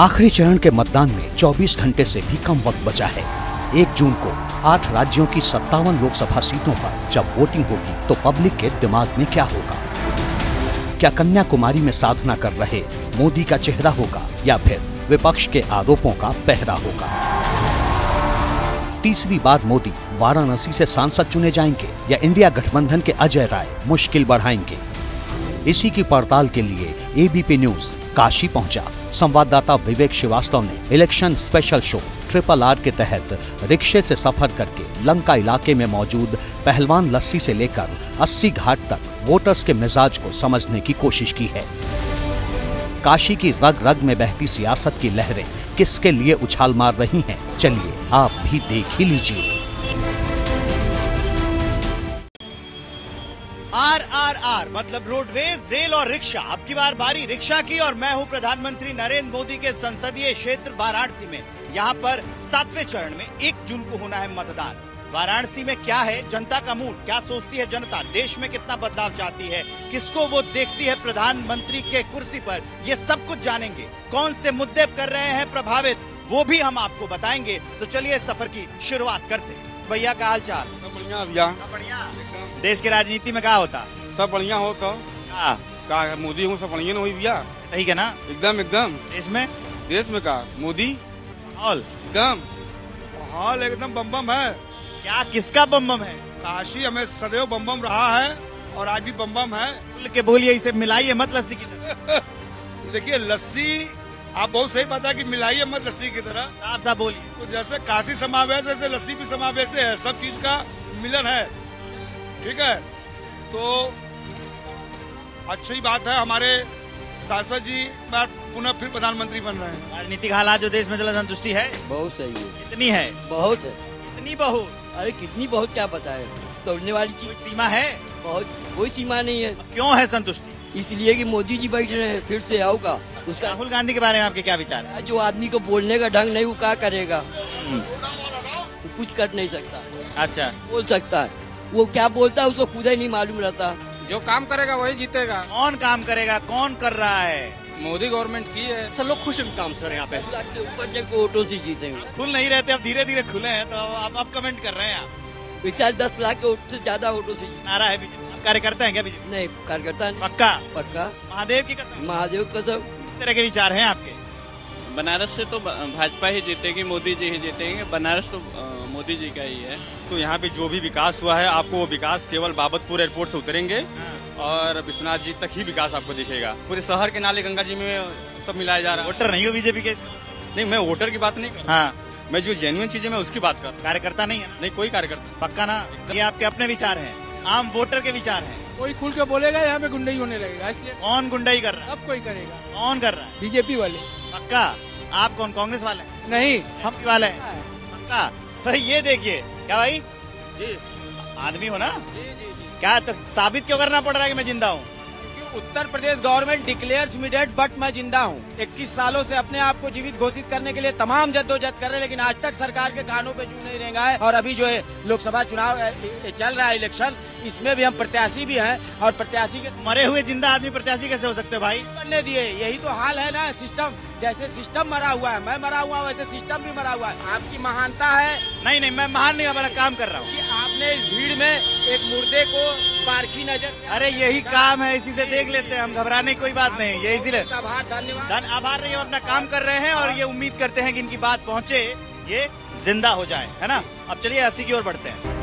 आखिरी चरण के मतदान में 24 घंटे से भी कम वक्त बचा है। 1 जून को 8 राज्यों की 57 लोकसभा सीटों पर जब वोटिंग होगी तो पब्लिक के दिमाग में क्या होगा? क्या कन्याकुमारी में साधना कर रहे मोदी का चेहरा होगा या फिर विपक्ष के आरोपों का पहरा होगा? तीसरी बार मोदी वाराणसी से सांसद चुने जाएंगे या इंडिया गठबंधन के अजय राय मुश्किल बढ़ाएंगे? इसी की पड़ताल के लिए एबीपी न्यूज काशी पहुंचा। संवाददाता विवेक श्रीवास्तव ने इलेक्शन स्पेशल शो RRR के तहत रिक्शे से सफर करके लंका इलाके में मौजूद पहलवान लस्सी से लेकर 80 घाट तक वोटर्स के मिजाज को समझने की कोशिश की है। काशी की रग रग में बहती सियासत की लहरें किसके लिए उछाल मार रही हैं? चलिए आप भी देख ही लीजिए। RRR मतलब रोडवेज, रेल और रिक्शा। अब की बार बारी रिक्शा की और मैं हूं प्रधानमंत्री नरेंद्र मोदी के संसदीय क्षेत्र वाराणसी में। यहां पर 7वें चरण में 1 जून को होना है मतदान। वाराणसी में क्या है जनता का मूड, क्या सोचती है जनता, देश में कितना बदलाव चाहती है, किसको वो देखती है प्रधानमंत्री के कुर्सी पर, ये सब कुछ जानेंगे। कौन से मुद्दे कर रहे हैं प्रभावित, वो भी हम आपको बताएंगे। तो चलिए सफर की शुरुआत करते हैं। भैया का हाल चाल? सब बढ़िया भैया। बढ़िया। देश की राजनीति में क्या होता? सब बढ़िया हो तो का मोदी हूँ, सब बढ़िया हुई भैया। ठीक है ना? एकदम एकदम। देश में का मोदी माहौल एकदम बम बम है। क्या किसका बम बम है? काशी हमें सदैव बम बम रहा है और आज भी बम बम है। खुल के बोलिए, इसे मिलाइए मत लस्सी की तरह। देखिए लस्सी आप बहुत सही बात है कि मिलाइए मत लस्सी की तरह। साफ साफ बोलिए। तो जैसे काशी समावेश ऐसे लस्सी भी समावेश है, सब चीज का मिलन है। ठीक है, तो अच्छी बात है। हमारे सांसद जी बात पुनः फिर प्रधानमंत्री बन रहे हैं। राजनीतिक हालात जो देश में चला, संतुष्टि है? बहुत सही है। कितनी है? बहुत है। कितनी बहुत? अरे कितनी बहुत क्या बताए, तोड़ने वाली कोई चीज सीमा है? बहुत, कोई सीमा नहीं है। क्यों है संतुष्टि? इसलिए कि मोदी जी बैठ रहे हैं, फिर से आओगा। उसका राहुल गांधी के बारे में आपके क्या विचार है? जो आदमी को बोलने का ढंग नहीं, वो क्या करेगा? वो कुछ कर नहीं सकता। अच्छा, बोल सकता है, वो क्या बोलता है उसको खुद ही नहीं मालूम रहता। जो काम करेगा वही जीतेगा। कौन काम करेगा, कौन कर रहा है? मोदी गवर्नमेंट की है। सब लोग खुश हैं काम सर यहाँ पे। 10 लाख के ऊपर जाके ऑटो से जीतेंगे। खुल नहीं रहते, अब धीरे धीरे खुले हैं, तो अब कमेंट कर रहे हैं आप। विशाल 10 लाख के ऑटो से ज्यादा ऑटो से नारा है बीजेपी। आप कार्यकर्ता हैं क्या बीजेपी? नहीं, कार्यकर्ता नहीं। पक्का? पक्का। महादेव की कसम? महादेव कसम। किस तरह के विचार हैं आपके? बनारस से तो भाजपा ही जीतेगी, मोदी जी ही जीतेंगे। बनारस तो मोदी जी का ही है। तो यहाँ पे जो भी विकास हुआ है, आपको वो विकास केवल बाबतपुर एयरपोर्ट से उतरेंगे और विश्वनाथ जी तक ही विकास आपको दिखेगा। पूरे शहर के नाले गंगा जी में सब मिलाया जा रहा है। वोटर नहीं हो बीजेपी के? नहीं, मैं वोटर की बात नहीं कर रहा। मैं जो जेन्युइन चीजें मैं उसकी बात कर रहा हूँ। कार्यकर्ता नहीं है? नहीं, कोई कार्यकर्ता। पक्का ना? ये आपके अपने विचार हैं, आम वोटर के विचार हैं। कोई खुल के बोलेगा यहाँ पे गुंडई होने लगेगा, इसलिए। कौन गुंडाई कर रहा है? अब कोई करेगा। कौन कर रहा है? बीजेपी वाले। पक्का? आप कौन, कांग्रेस वाले? नहीं, हम वाले हैं। पक्का? तो ये देखिए, क्या भाई जी आदमी हो ना? क्या तो साबित क्यों करना पड़ रहा है कि मैं जिंदा हूँ? Uttar Pradesh government declares me dead but मैं जिंदा हूँ। 21 सालों से अपने आप को जीवित घोषित करने के लिए तमाम जद्दोजहद कर रहे हैं, लेकिन आज तक सरकार के कानों पे जू नहीं रेंगा है। और अभी जो है लोकसभा चुनाव चल रहा है, इलेक्शन, इसमें भी हम प्रत्याशी भी हैं और प्रत्याशी के मरे हुए जिंदा आदमी प्रत्याशी कैसे हो सकते हो भाई? बनने दिए, यही तो हाल है ना। सिस्टम, जैसे सिस्टम मरा हुआ है, मैं मरा हुआ वैसे सिस्टम भी मरा हुआ है। आपकी महानता है? नहीं, मैं महान नहीं, अपना काम कर रहा हूँ। कि आपने इस भीड़ में एक मुर्दे को पारखी नजर से, अरे यही काम है, इसी से देख लेते हैं हम, घबराने की कोई बात नहीं। ये इसीलिए आभार, धन्यवाद। आभार नहीं, हम अपना काम कर रहे हैं और ये उम्मीद करते हैं कि इनकी बात पहुँचे, ये जिंदा हो जाए, है ना? अब चलिए 80 की ओर बढ़ते हैं।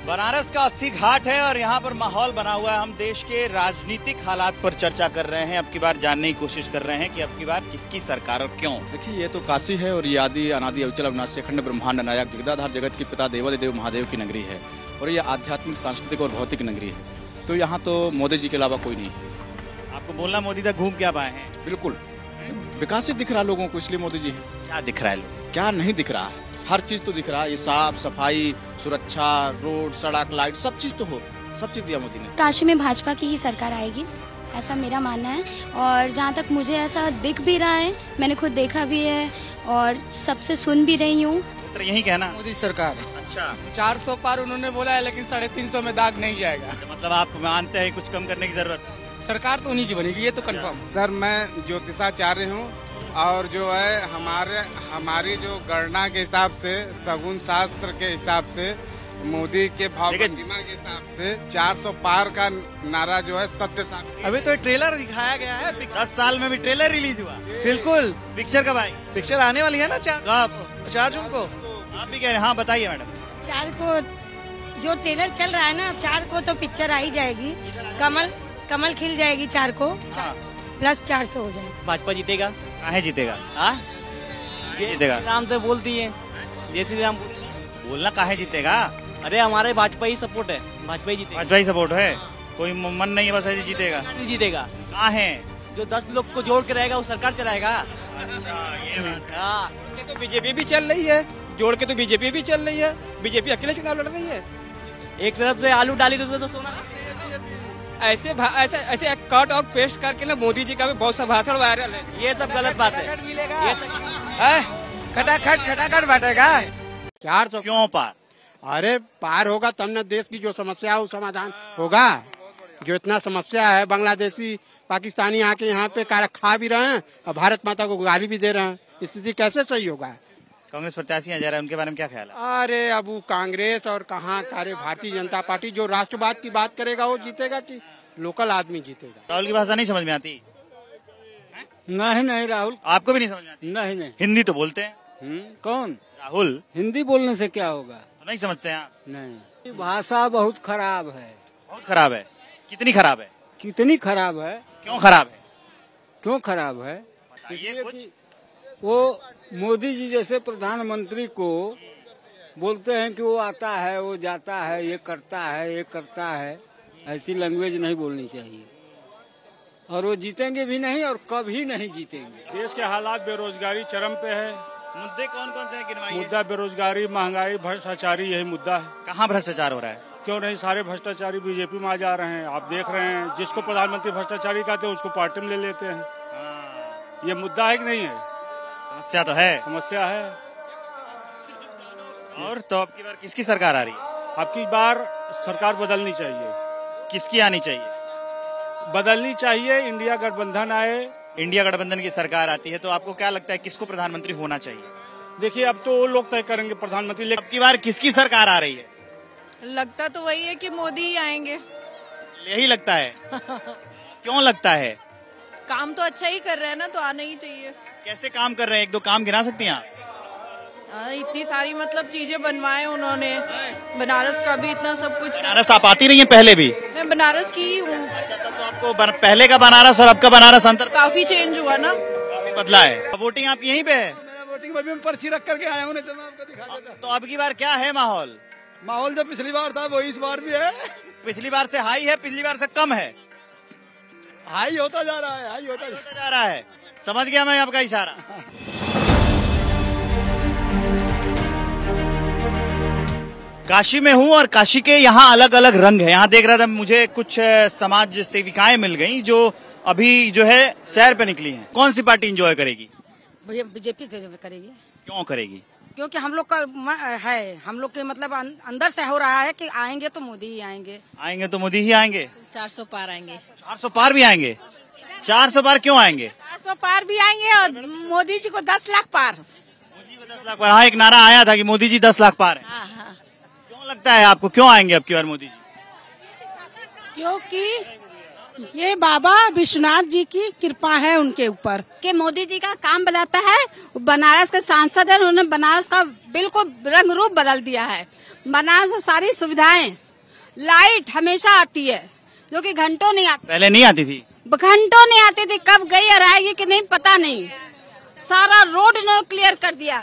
बनारस का 80 घाट है और यहाँ पर माहौल बना हुआ है। हम देश के राजनीतिक हालात पर चर्चा कर रहे हैं। अब की बार जानने की कोशिश कर रहे हैं कि अब की बार किसकी सरकार और क्यों। देखिए, ये तो काशी है और ये आदि अनादि अविचल अविनाशी अखंड ब्रह्मांड नायक जगदाधार जगत के पिता देवादिदेव महादेव की नगरी है और ये आध्यात्मिक, सांस्कृतिक और भौतिक नगरी है। तो यहाँ तो मोदी जी के अलावा कोई नहीं। आपको बोलना मोदी तक घूम क्या पाए हैं? बिल्कुल विकास ही दिख रहा लोगों को, इसलिए मोदी जी है। क्या दिख रहा है लोग? क्या नहीं दिख रहा है? हर चीज तो दिख रहा है। ये साफ सफाई, सुरक्षा, रोड, सड़क, लाइट, सब चीज तो हो। सब चीज दिया मोदी ने। काशी में भाजपा की ही सरकार आएगी, ऐसा मेरा मानना है। और जहाँ तक मुझे ऐसा दिख भी रहा है, मैंने खुद देखा भी है और सबसे सुन भी रही हूँ। यही कहना मोदी सरकार। अच्छा, 400 पार उन्होंने बोला है, लेकिन 350 में दाग नहीं जाएगा। मतलब आप मानते हैं कुछ कम करने की जरूरत? सरकार तो उन्हीं की बनेगी, ये तो कंफर्म। सर मैं ज्योतिषाचार्य हूँ और जो है हमारी जो गणना के हिसाब से, शगुन शास्त्र के हिसाब से, मोदी के भाव के हिसाब से 400 पार का नारा जो है सत्य साबित। अभी तो ट्रेलर दिखाया गया है, 10 साल में भी ट्रेलर रिलीज हुआ। बिल्कुल। पिक्चर कब आई? पिक्चर आने वाली है ना 4 जून को। आप भी कह रहे हैं? हाँ बताइए मैडम। 4 को जो ट्रेलर चल रहा है ना, 4 को तो पिक्चर आ ही जाएगी। कमल खिल जाएगी 4 को, प्लस 400 हो जाएगा। भाजपा जीतेगा। काहे जीतेगा? जीतेगा राम तो बोलती है, जय श्री राम बोलना। काहे जीतेगा? अरे हमारे भाजपा ही सपोर्ट है, भाजपा ही जीतेगा। भाजपा ही सपोर्ट है, कोई मन नहीं है, बस ऐसे जीतेगा। नहीं जीतेगा। कहाँ है जो 10 लोग को जोड़ के रहेगा वो सरकार चलाएगा। तो बीजेपी भी चल रही है, जोड़ के तो बीजेपी भी चल रही है। बीजेपी अकेले चुनाव लड़ रही है। एक तरफ से आलू डाली तो सोना। ऐसे कट और पेस्ट करके ना मोदी जी का भी बहुत सा भाषण वायरल है। ये सब गलत बात है। खटाखट बांटेगा। 400 क्यों पार? अरे पार होगा तब न देश की जो समस्या है वो समाधान होगा। जो इतना समस्या है, बांग्लादेशी पाकिस्तानी आके यहाँ पे खा भी रहे हैं और भारत माता को गाली भी दे रहे हैं। स्थिति कैसे सही होगा? कांग्रेस प्रत्याशी हैं, जरा उनके बारे में क्या ख्याल है? अरे अब वो कांग्रेस और कहाँ कार्य भारतीय जनता पार्टी जो राष्ट्रवाद की बात करेगा वो जीतेगा कि लोकल आदमी जीतेगा? राहुल की भाषा नहीं समझ में आती? नहीं राहुल, आपको भी नहीं समझ में आती? नहीं। हिंदी तो बोलते हैं। कौन? राहुल। हिंदी बोलने से क्या होगा? तो नहीं समझते हैं आप? नहीं, भाषा बहुत खराब है। बहुत खराब है? कितनी खराब है? कितनी खराब है? क्यों खराब है? क्यों खराब है? बताइए कुछ। वो मोदी जी जैसे प्रधानमंत्री को बोलते हैं कि वो आता है, वो जाता है, ये करता है, ऐसी लैंग्वेज नहीं बोलनी चाहिए। और वो जीतेंगे भी नहीं और कभी नहीं जीतेंगे। देश के हालात बेरोजगारी चरम पे है। मुद्दे कौन कौन से हैं गिनवाइए? मुद्दा बेरोजगारी, महंगाई, भ्रष्टाचारी, यही मुद्दा है। कहाँ भ्रष्टाचार हो रहा है? क्यों नहीं, सारे भ्रष्टाचारी बीजेपी में आ जा रहे हैं। आप देख रहे हैं, जिसको प्रधानमंत्री भ्रष्टाचारी कहते हैं उसको पार्टी में ले लेते हैं। ये मुद्दा है कि नहीं है? समस्या तो है। समस्या है। और तो अब की बार किसकी सरकार आ रही है? आपकी बार सरकार बदलनी चाहिए। किसकी आनी चाहिए? बदलनी चाहिए, इंडिया गठबंधन आए। इंडिया गठबंधन की सरकार आती है तो आपको क्या लगता है किसको प्रधानमंत्री होना चाहिए? देखिए अब तो वो लोग तय करेंगे प्रधानमंत्री। अब की बार किसकी सरकार आ रही है? लगता तो वही है कि मोदी ही आएंगे। यही लगता है? क्यों लगता है? काम तो अच्छा ही कर रहे हैं ना, तो आना ही चाहिए। कैसे काम कर रहे हैं? 1-2 काम गिना सकती हैं आप? इतनी सारी मतलब चीजें बनवाए उन्होंने, बनारस का भी इतना सब कुछ। बनारस आप आती रही हैं पहले भी? मैं बनारस की ही हूँ। अच्छा, तो आपको पहले का बनारस और अब का बनारस अंतर काफी चेंज हुआ ना? काफी बदला है। वोटिंग आपकी यहीं पे है? मेरा वोटिंग में पर्ची रख करके आया हूँ, तो मैं आपको दिखा देता। तो अब की बार क्या है माहौल? माहौल जो पिछली बार था वही इस बार भी है। पिछली बार से हाई है, पिछली बार से कम है? हाई होता जा रहा है, हाई होता जा रहा है। समझ गया मैं आपका इशारा। काशी में हूँ और काशी के यहाँ अलग अलग रंग है। यहाँ देख रहा था, मुझे कुछ समाज सेविकाएं मिल गई जो अभी जो है सैर पे निकली हैं। कौन सी पार्टी एंजॉय करेगी? बीजेपी करेगी। क्यों करेगी? क्योंकि हम लोग का है, हम लोग के मतलब अंदर से हो रहा है कि आएंगे तो मोदी ही आएंगे। आएंगे तो मोदी ही आएंगे। 400 पार आएंगे। 400 पार भी आएंगे? 400 पार क्यों आएंगे? 400 पार भी आएंगे और मोदी जी को 10 लाख पार। मोदी को 10 लाख पार। हाँ, एक नारा आया था कि मोदी जी 10 लाख पार है। हाँ। क्यों लगता है आपको, क्यों आएंगे अब की बार मोदी जी? क्योंकि ये बाबा विश्वनाथ जी की कृपा है उनके ऊपर कि मोदी जी का काम बनाता है। बनारस के सांसद है, उन्होंने बनारस का बिल्कुल रंग रूप बदल दिया है। बनारस में सारी सुविधाएं, लाइट हमेशा आती है जो कि घंटों नहीं आती। पहले नहीं आती थी? घंटों नहीं आती थी, कब गई और आएगी कि नहीं पता नहीं। सारा रोड नो क्लियर कर दिया।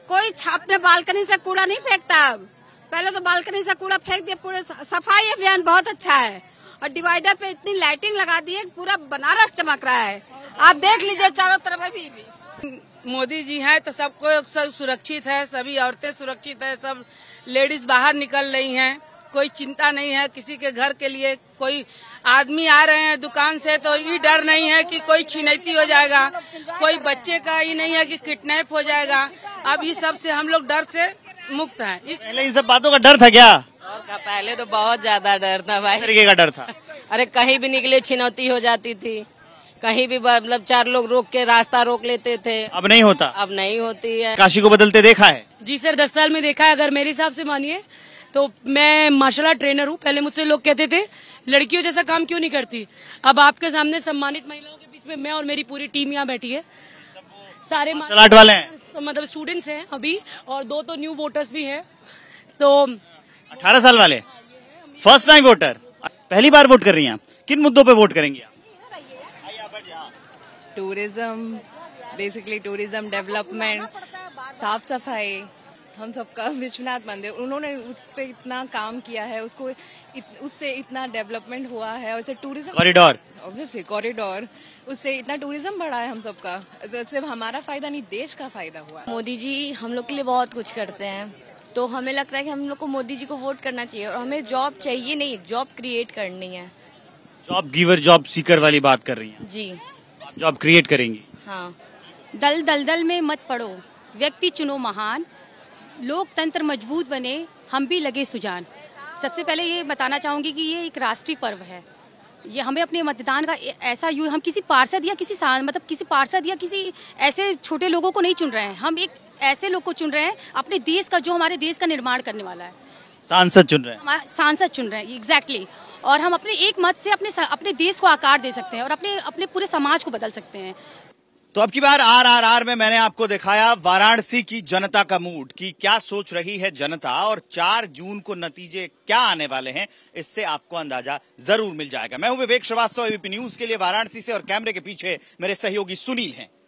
कोई छापने बालकनी से कूड़ा नहीं फेंकता अब। पहले तो बालकनी से कूड़ा फेंक दिया। पूरे सफाई अभियान बहुत अच्छा है और डिवाइडर पे इतनी लाइटिंग लगा दी है, पूरा बनारस चमक रहा है। आप देख लीजिए चारों तरफ। अभी मोदी जी हैं तो सबको सब सुरक्षित है, सभी औरतें सुरक्षित है, सब लेडीज बाहर निकल रही हैं, कोई चिंता नहीं है किसी के घर के लिए। कोई आदमी आ रहे हैं दुकान से तो ये डर नहीं है कि कोई छिनैती हो जाएगा, कोई बच्चे का ये नहीं है कि किडनैप हो जाएगा। अब ये सब से हम लोग डर से मुक्त हैं। पहले इन सब बातों का डर था क्या? पहले तो बहुत ज्यादा डर था भाई। तरीके का डर था? अरे कहीं भी निकले छिनौती हो जाती थी, कहीं भी मतलब 4 लोग रोक के रास्ता रोक लेते थे। अब नहीं होता? अब नहीं होती है। काशी को बदलते देखा है? जी सर, 10 साल में देखा है। अगर मेरे हिसाब से मानिए तो मैं मार्शल आर्ट ट्रेनर हूँ। पहले मुझसे लोग कहते थे लड़कियों जैसा काम क्यों नहीं करती। अब आपके सामने सम्मानित महिलाओं के बीच में मैं और मेरी पूरी टीम यहाँ बैठी है। सारे मार्शल आर्ट वाले हैं, मतलब स्टूडेंट्स हैं अभी, और 2 तो न्यू वोटर्स भी हैं। तो 18 साल वाले फर्स्ट टाइम वोटर, पहली बार वोट कर रही हैं। किन मुद्दों पे वोट करेंगी आप? टूरिज्म, बेसिकली टूरिज्म डेवलपमेंट, साफ सफाई, हम सबका विश्वनाथ मंदिर, उन्होंने उस पे इतना काम किया है, उसको उससे इतना डेवलपमेंट हुआ है। और टूरिज्म कॉरिडोर, ऑब्वियसली कॉरिडोर, उससे इतना टूरिज्म बढ़ा है हम सबका। सिर्फ हमारा फायदा नहीं, देश का फायदा हुआ। मोदी जी हम लोग के लिए बहुत कुछ करते हैं, तो हमें लगता है कि हम लोग को मोदी जी को वोट करना चाहिए। और हमें जॉब चाहिए नहीं, जॉब क्रिएट करनी है। जॉब गिवर जॉब सीकर वाली बात कर रही हैं जी। आप जॉब क्रिएट करेंगी? हाँ। दलदल में मत पड़ो, व्यक्ति चुनो महान, लोकतंत्र मजबूत बने, हम भी लगे सुजान। सबसे पहले ये बताना चाहूंगी कि ये एक राष्ट्रीय पर्व है। ये हमें अपने मतदान का ऐसा हम किसी पार्षद या किसी ऐसे छोटे लोगों को नहीं चुन रहे हैं। हम एक ऐसे लोग को चुन रहे हैं अपने देश का, जो हमारे देश का निर्माण करने वाला है। सांसद चुन रहे हैं? सांसद चुन रहे हैं, एग्जैक्टली। और हम अपने एक मत से अपने देश को आकार दे सकते हैं और अपने पूरे समाज को बदल सकते हैं। तो अब की बार RRR में मैंने आपको दिखाया वाराणसी की जनता का मूड, कि क्या सोच रही है जनता, और 4 जून को नतीजे क्या आने वाले हैं, इससे आपको अंदाजा जरूर मिल जाएगा। मैं हूं विवेक श्रीवास्तव, ABP न्यूज के लिए वाराणसी से, और कैमरे के पीछे मेरे सहयोगी सुनील हैं।